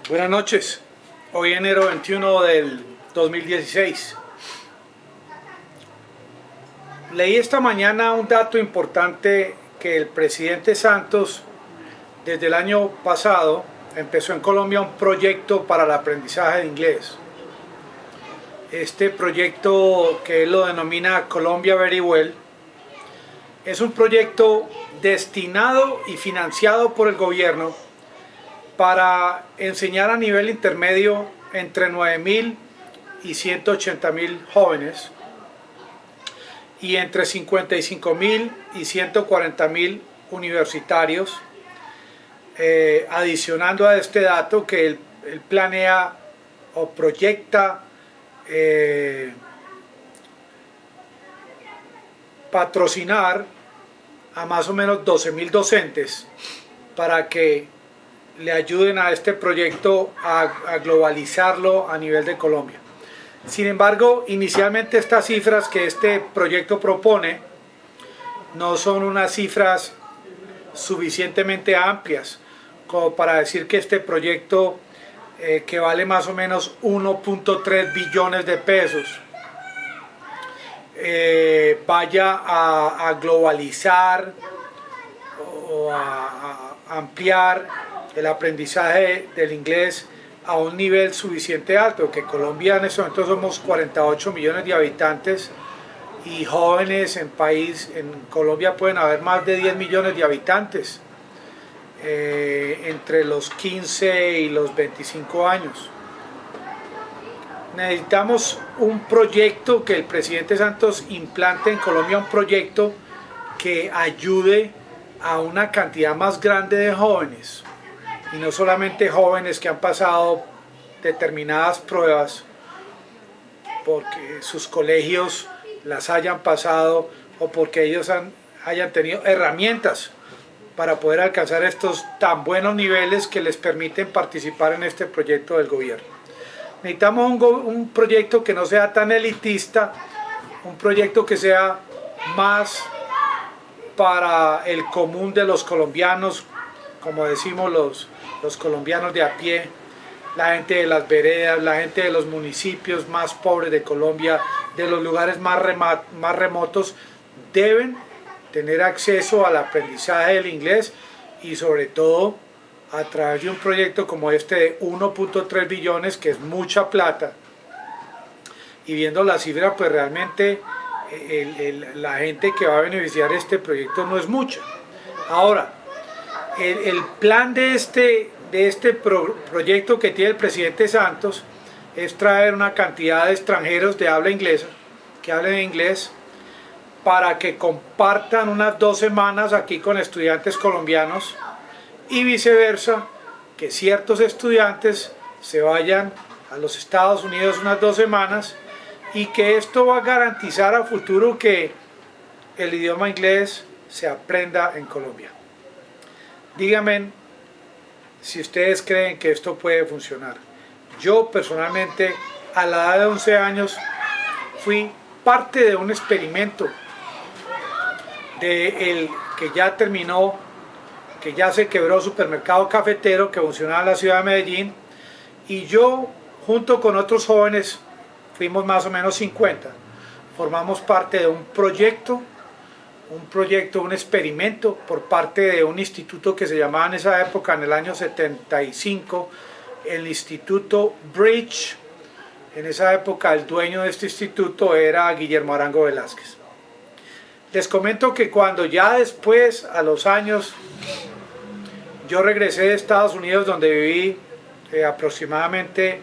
Buenas noches, hoy enero 21 del 2016. Leí esta mañana un dato importante que el presidente Santos desde el año pasado empezó en Colombia un proyecto para el aprendizaje de inglés. Este proyecto, que él lo denomina Colombia Very Well, es un proyecto destinado y financiado por el gobierno para enseñar a nivel intermedio entre 9.000 y 180.000 jóvenes y entre 55.000 y 140.000 universitarios, adicionando a este dato que él planea o proyecta patrocinar a más o menos 12.000 docentes para que le ayuden a este proyecto a globalizarlo a nivel de Colombia. Sin embargo, inicialmente estas cifras que este proyecto propone no son unas cifras suficientemente amplias como para decir que este proyecto, que vale más o menos 1.3 billones de pesos, vaya a globalizar o a ampliar el aprendizaje del inglés a un nivel suficiente alto, que Colombia en este momento somos 48 millones de habitantes y jóvenes en Colombia pueden haber más de 10 millones de habitantes entre los 15 y los 25 años. Necesitamos un proyecto que el presidente Santos implante en Colombia, un proyecto que ayude a una cantidad más grande de jóvenes, y no solamente jóvenes que han pasado determinadas pruebas porque sus colegios las hayan pasado o porque ellos hayan tenido herramientas para poder alcanzar estos tan buenos niveles que les permiten participar en este proyecto del gobierno. Necesitamos un proyecto que no sea tan elitista, un proyecto que sea más para el común de los colombianos, como decimos los colombianos de a pie, la gente de las veredas, la gente de los municipios más pobres de Colombia, de los lugares más remotos, deben tener acceso al aprendizaje del inglés, y sobre todo a través de un proyecto como este de 1.3 billones, que es mucha plata, y viendo la cifra, pues realmente la gente que va a beneficiar este proyecto no es mucha. Ahora, el plan de este proyecto que tiene el presidente Santos es traer una cantidad de extranjeros de habla inglesa, que hablen inglés, para que compartan unas 2 semanas aquí con estudiantes colombianos, y viceversa, que ciertos estudiantes se vayan a los Estados Unidos unas 2 semanas, y que esto va a garantizar a futuro que el idioma inglés se aprenda en Colombia. Díganme si ustedes creen que esto puede funcionar. Yo personalmente, a la edad de 11 años, fui parte de un experimento que ya terminó, que ya se quebró, Supermercado Cafetero, que funcionaba en la ciudad de Medellín, y yo, junto con otros jóvenes, fuimos más o menos 50, formamos parte de un proyecto, un experimento por parte de un instituto que se llamaba en esa época, en el año 75, el Instituto Bridge. En esa época el dueño de este instituto era Guillermo Arango Velázquez. Les comento que cuando ya después, a los años, yo regresé de Estados Unidos, donde viví aproximadamente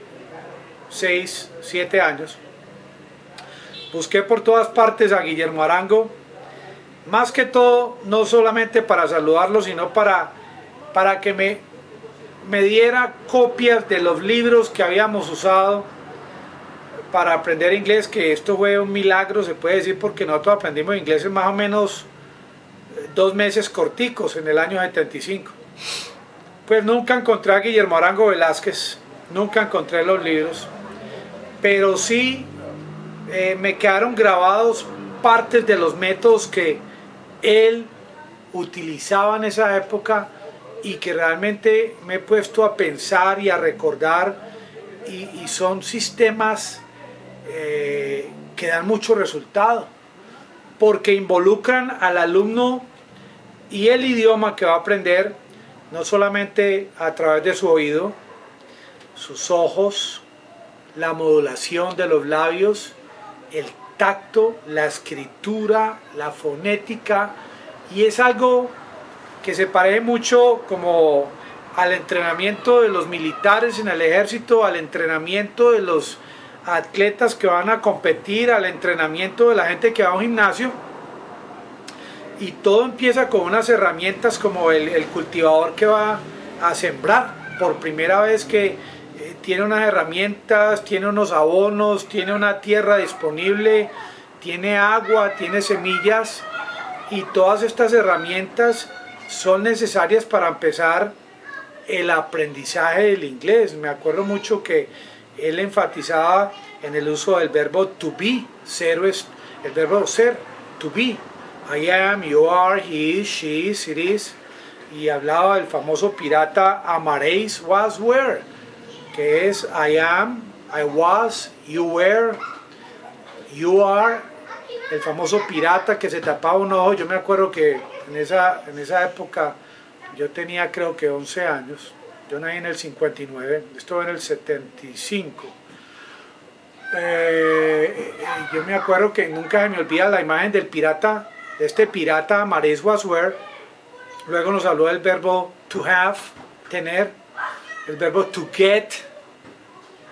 6, 7 años, busqué por todas partes a Guillermo Arango, más que todo, no solamente para saludarlo, sino para que me diera copias de los libros que habíamos usado para aprender inglés, que esto fue un milagro, se puede decir, porque nosotros aprendimos inglés en más o menos 2 meses corticos en el año 75. Pues nunca encontré a Guillermo Arango Velázquez, nunca encontré los libros, pero sí me quedaron grabados partes de los métodos que él utilizaba en esa época y que realmente me he puesto a pensar y a recordar, y son sistemas que dan mucho resultado, porque involucran al alumno y el idioma que va a aprender, no solamente a través de su oído, sus ojos, la modulación de los labios, el tacto, la escritura, la fonética, y es algo que se parece mucho como al entrenamiento de los militares en el ejército, al entrenamiento de los atletas que van a competir, al entrenamiento de la gente que va a un gimnasio. Y todo empieza con unas herramientas como el cultivador que va a sembrar por primera vez, que tiene unas herramientas, tiene unos abonos, tiene una tierra disponible, tiene agua, tiene semillas, y todas estas herramientas son necesarias para empezar el aprendizaje del inglés. Me acuerdo mucho que él enfatizaba en el uso del verbo to be, ser es el verbo ser, to be. I am, you are, he is, she is, it is. Y hablaba del famoso pirata Amadeus was were, que es I am, I was, you were, you are. El famoso pirata que se tapaba un ojo. Yo me acuerdo que en esa época yo tenía creo que 11 años. Yo nací en el 59, esto en el 75. Yo me acuerdo que nunca se me olvida la imagen del pirata, de este pirata Amadeus was were. Luego nos habló del verbo to have, tener, el verbo to get,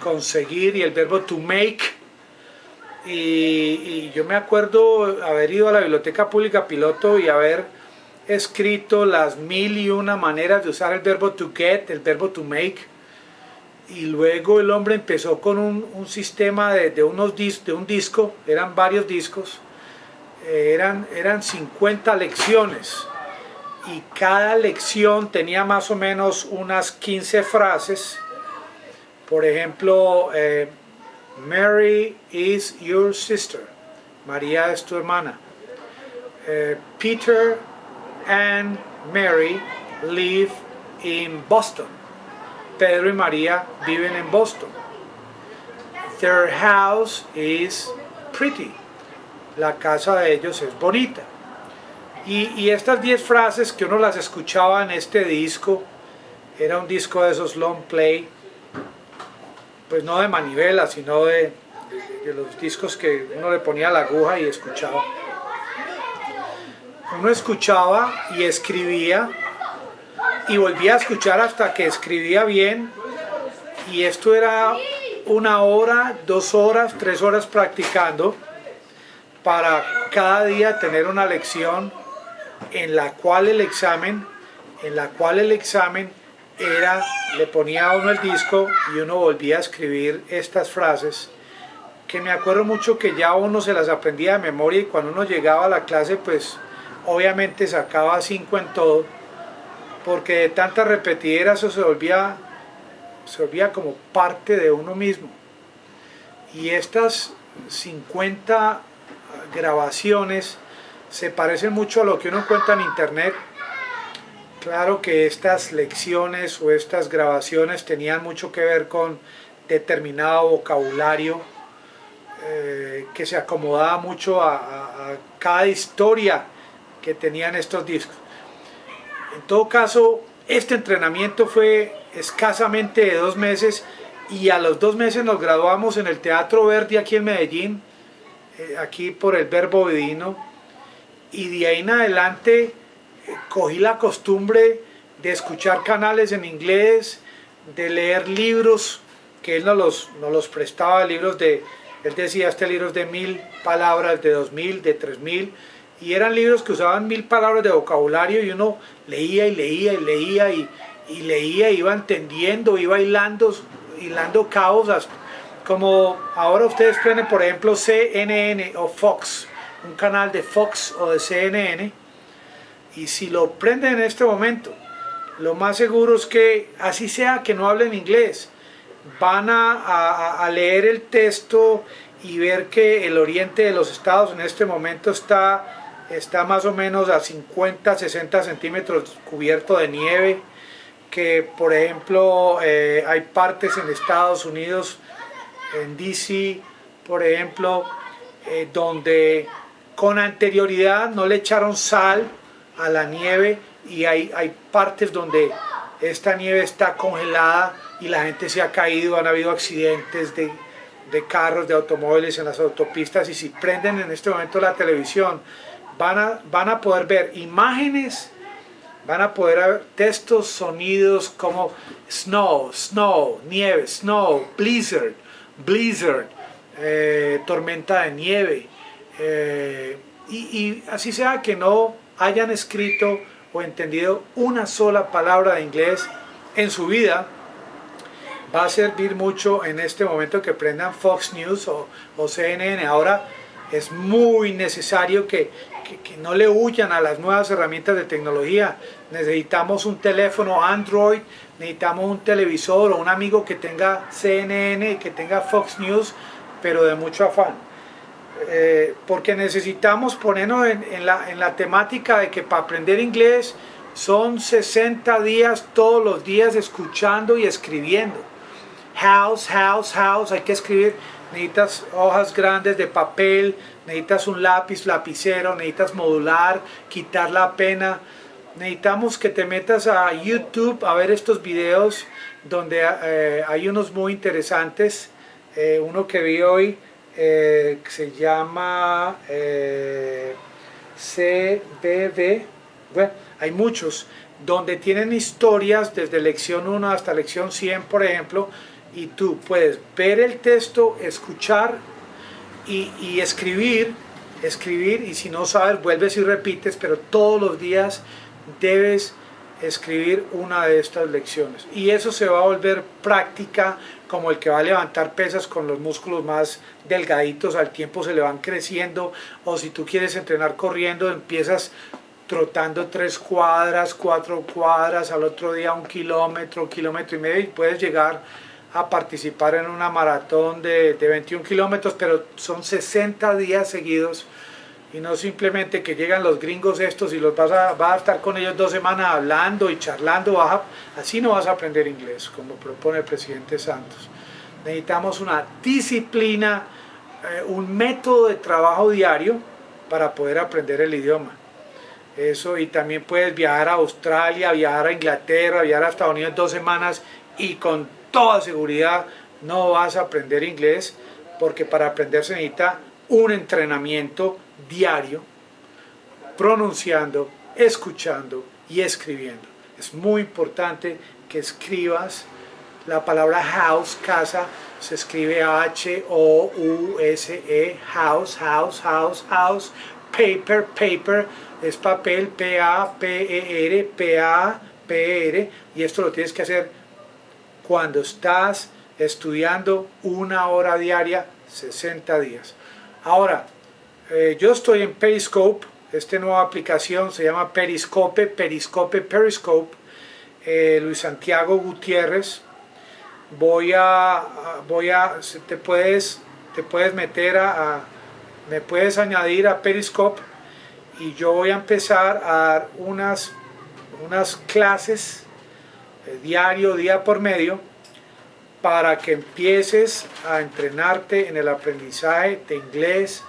conseguir, y el verbo to make. Y yo me acuerdo haber ido a la Biblioteca Pública Piloto y haber escrito las 1001 maneras de usar el verbo to get, el verbo to make. Y luego el hombre empezó con un sistema de un disco, eran varios discos, eran 50 lecciones, y cada lección tenía más o menos unas 15 frases. Por ejemplo, Mary is your sister, María es tu hermana. Peter and Mary live in Boston, Pedro y María viven en Boston. Their house is pretty, la casa de ellos es bonita. Y estas 10 frases que uno las escuchaba en este disco, era un disco de esos long play, pues no de manivela, sino de los discos que uno le ponía la aguja y escuchaba. Uno escuchaba y escribía y volvía a escuchar hasta que escribía bien, y esto era 1 hora, 2 horas, 3 horas practicando para cada día tener una lección en la cual el examen era, le ponía a uno el disco y uno volvía a escribir estas frases, que me acuerdo mucho que ya uno se las aprendía de memoria, y cuando uno llegaba a la clase pues obviamente sacaba 5 en todo, porque de tanta repetidera eso se volvía como parte de uno mismo. Y estas 50 grabaciones se parecen mucho a lo que uno encuentra en internet. Claro que estas lecciones o estas grabaciones tenían mucho que ver con determinado vocabulario que se acomodaba mucho a cada historia que tenían estos discos. En todo caso, este entrenamiento fue escasamente de 2 meses, y a los 2 meses nos graduamos en el Teatro Verdi aquí en Medellín, aquí por el Verbo Divino, y de ahí en adelante cogí la costumbre de escuchar canales en inglés, de leer libros que él nos los prestaba, libros él decía, este libro es de 1000 palabras, de 2000, de 3000, y eran libros que usaban 1000 palabras de vocabulario, y uno leía y leía y leía y leía, iba entendiendo, iba hilando cabos, como ahora ustedes prenden por ejemplo CNN o Fox, un canal de Fox o de CNN, y si lo prenden en este momento, lo más seguro es que, así sea que no hablen inglés, van a leer el texto y ver que el oriente de los estados en este momento está más o menos a 50, 60 centímetros cubierto de nieve, que por ejemplo hay partes en Estados Unidos, en DC, por ejemplo, donde con anterioridad no le echaron sal a la nieve y hay partes donde esta nieve está congelada y la gente se ha caído, han habido accidentes de carros, de automóviles en las autopistas, y si prenden en este momento la televisión van a poder ver imágenes, van a poder ver textos, sonidos como snow, nieve, snow, blizzard, tormenta de nieve, y así sea que no hayan escrito o entendido una sola palabra de inglés en su vida, va a servir mucho en este momento que prendan Fox News o CNN. Ahora es muy necesario que no le huyan a las nuevas herramientas de tecnología. Necesitamos un teléfono Android, necesitamos un televisor o un amigo que tenga CNN, que tenga Fox News, pero de mucho afán. Porque necesitamos ponernos en la temática de que para aprender inglés son 60 días todos los días escuchando y escribiendo. House, hay que escribir, necesitas hojas grandes de papel, necesitas un lápiz, lapicero, necesitas modular, quitar la pena. Necesitamos que te metas a YouTube a ver estos videos donde hay unos muy interesantes. Uno que vi hoy que se llama CBB, bueno, hay muchos donde tienen historias desde lección 1 hasta lección 100, por ejemplo, y tú puedes ver el texto, escuchar y escribir, y si no sabes vuelves y repites, pero todos los días debes escribir una de estas lecciones, y eso se va a volver práctica, como el que va a levantar pesas con los músculos más delgaditos, al tiempo se le van creciendo, o si tú quieres entrenar corriendo, empiezas trotando 3 cuadras, 4 cuadras, al otro día 1 kilómetro, 1,5 kilómetros, y puedes llegar a participar en una maratón de 21 kilómetros, pero son 60 días seguidos, y no simplemente que llegan los gringos estos y vas a estar con ellos 2 semanas hablando y charlando, así no vas a aprender inglés, como propone el presidente Santos. Necesitamos una disciplina, un método de trabajo diario para poder aprender el idioma. Eso, y también puedes viajar a Australia, viajar a Inglaterra, viajar a Estados Unidos 2 semanas y con toda seguridad no vas a aprender inglés, porque para aprender se necesita un entrenamiento diario, pronunciando, escuchando y escribiendo. Es muy importante que escribas la palabra house, casa, se escribe H-O-U-S-E, house, paper, es papel, P-A-P-E-R, y esto lo tienes que hacer cuando estás estudiando 1 hora diaria, 60 días. Ahora, yo estoy en Periscope, esta nueva aplicación se llama Periscope, Luis Santiago Gutiérrez. Te puedes meter me puedes añadir a Periscope, y yo voy a empezar a dar unas clases diario, día por medio, para que empieces a entrenarte en el aprendizaje de inglés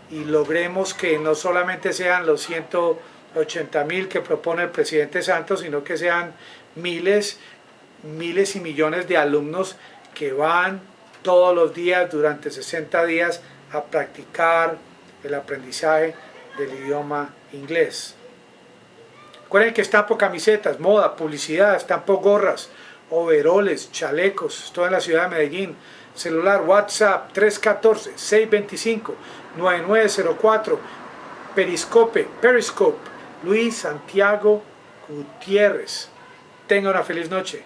y logremos que no solamente sean los 180,000 que propone el presidente Santos, sino que sean miles y millones de alumnos que van todos los días durante 60 días a practicar el aprendizaje del idioma inglés. Recuerden que estampo camisetas, moda, publicidad, estampo gorras, overoles, chalecos, estoy en la ciudad de Medellín. Celular, WhatsApp 314-625-9904, Periscope, Luis Santiago Gutiérrez. Tenga una feliz noche.